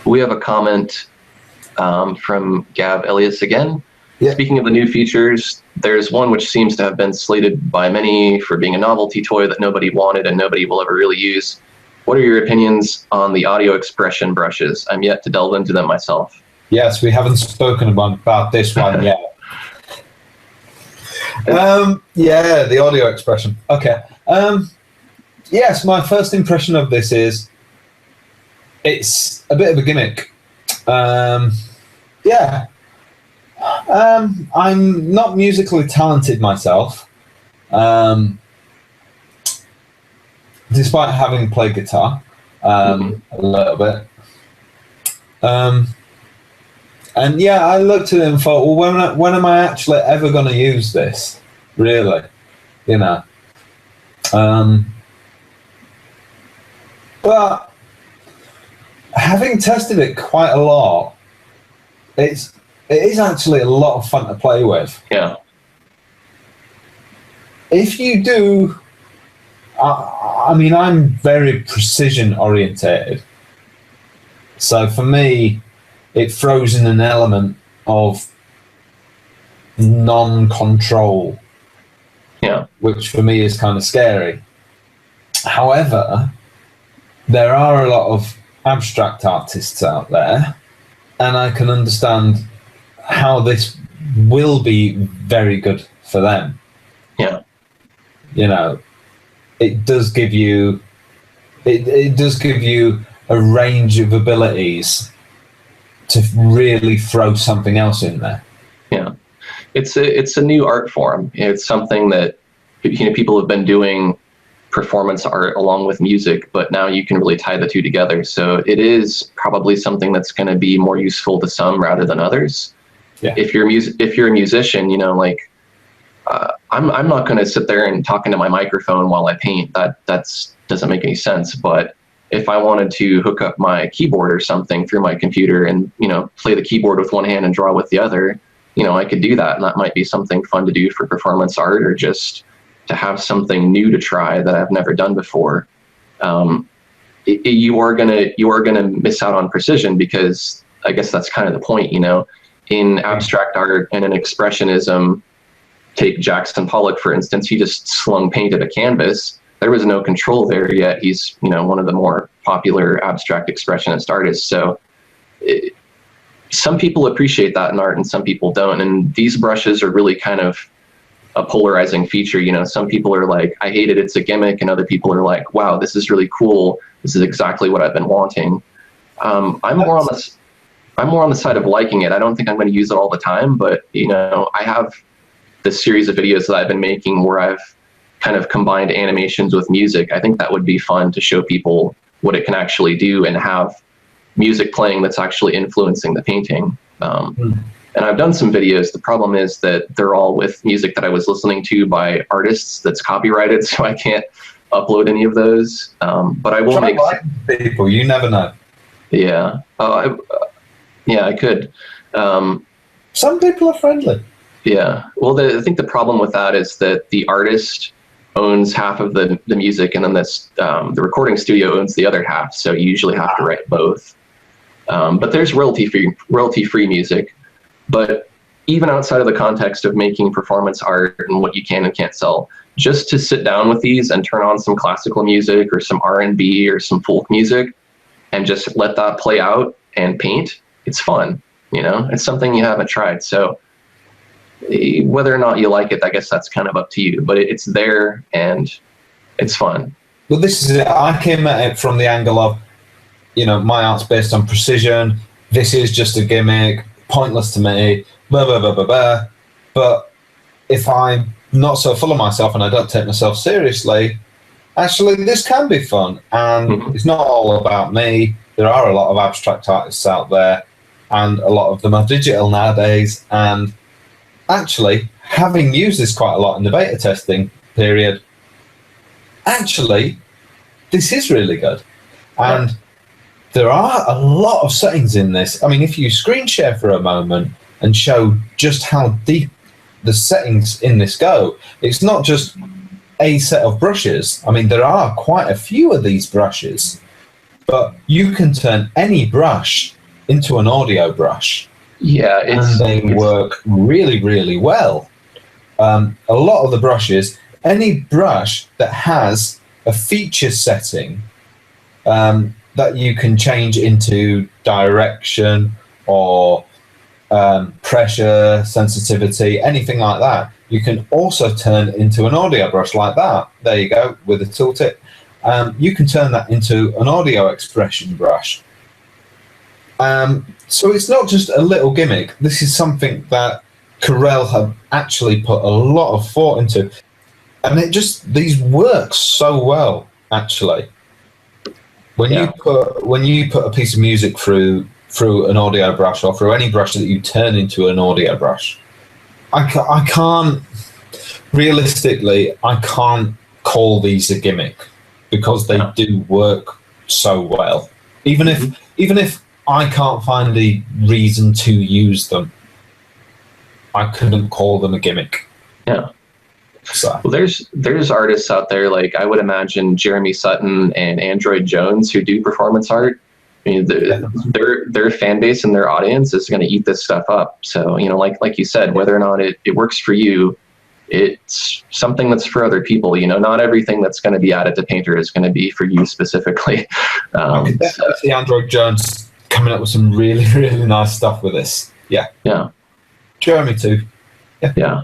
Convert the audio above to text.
We have a comment from Gav Elias again. Yeah. Speaking of the new features, there's one which seems to have been slated by many for being a novelty toy that nobody wanted and nobody will ever really use. What are your opinions on the audio expression brushes? I'm yet to delve into them myself. Yes, we haven't spoken about this one yet. Yeah, the audio expression. Okay. Yes, my first impression of this is it's a bit of a gimmick. Yeah. I'm not musically talented myself, despite having played guitar a little bit. And yeah, I looked at it and thought, well, when am I actually ever going to use this? Really, you know. But having tested it quite a lot, it is actually a lot of fun to play with. Yeah. If you do, I mean, I'm very precision orientated. So for me, it throws in an element of non-control, yeah, which for me is kind of scary. However, there are a lot of abstract artists out there, and I can understand how this will be very good for them. Yeah. You know, it does give you a range of abilities to really throw something else in there. Yeah, it's a new art form. It's something that, you know, people have been doing performance art along with music, but now you can really tie the two together. So it is probably something that's going to be more useful to some rather than others. Yeah. If you're a musician, you know, like I'm not going to sit there and talk into my microphone while I paint. That doesn't make any sense. But if I wanted to hook up my keyboard or something through my computer and, you know, play the keyboard with one hand and draw with the other, you know, I could do that. And that might be something fun to do for performance art, or just to have something new to try that I've never done before. You are gonna miss out on precision, because I guess that's kind of the point, you know. In abstract art and in expressionism, take Jackson Pollock, for instance, he just slung paint at a canvas. There was no control there, yet he's, you know, one of the more popular abstract expressionist artists. So some people appreciate that in art and some people don't. And these brushes are really kind of a polarizing feature. You know, some people are like, I hate it, it's a gimmick. And other people are like, wow, this is really cool. This is exactly what I've been wanting. I'm more on the side of liking it. I don't think I'm going to use it all the time, but, you know, I have this series of videos that I've been making where I've kind of combined animations with music. I think that would be fun to show people what it can actually do and have music playing that's actually influencing the painting. And I've done some videos. The problem is that they're all with music that I was listening to by artists that's copyrighted, so I can't upload any of those. But I will make people. You never know. Yeah. Yeah, I could. Some people are friendly. Yeah. Well, I think the problem with that is that the artist owns half of the music, and then the recording studio owns the other half. So you usually have to write both. But there's royalty-free music. But even outside of the context of making performance art and what you can and can't sell, just to sit down with these and turn on some classical music or some R&B or some folk music and just let that play out and paint, it's fun. You know, it's something you haven't tried. So whether or not you like it, I guess that's kind of up to you, but it's there and it's fun. Well, this is it. I came at it from the angle of, you know, my art's based on precision. This is just a gimmick, pointless to me, blah, blah, blah, blah, blah. But if I'm not so full of myself and I don't take myself seriously, actually this can be fun. And it's not all about me. There are a lot of abstract artists out there, and a lot of them are digital nowadays. And actually, having used this quite a lot in the beta testing period, actually, this is really good. And there are a lot of settings in this. I mean, if you screen share for a moment and show just how deep the settings in this go, it's not just a set of brushes. I mean, there are quite a few of these brushes, but you can turn any brush into an audio brush. Yeah, And they work really, really well. A lot of the brushes, any brush that has a feature setting that you can change into direction or pressure, sensitivity, anything like that, you can also turn into an audio brush like that. There you go, with a tooltip. You can turn that into an audio expression brush. So it's not just a little gimmick. This is something that Corel have actually put a lot of thought into. And these work so well, actually. When you put a piece of music through an audio brush or through any brush that you turn into an audio brush, I can't realistically, I can't call these a gimmick because they do work so well. Even if I can't find a reason to use them, I couldn't call them a gimmick. Yeah. So. Well, there's artists out there, like I would imagine Jeremy Sutton and Android Jones, who do performance art. I mean, their fan base and their audience is going to eat this stuff up. So, you know, like you said, whether or not it works for you, it's something that's for other people. You know, not everything that's going to be added to Painter is going to be for you specifically. I can definitely see Android Jones coming up with some really, really nice stuff with this. Yeah. Yeah. Jeremy too. Yeah.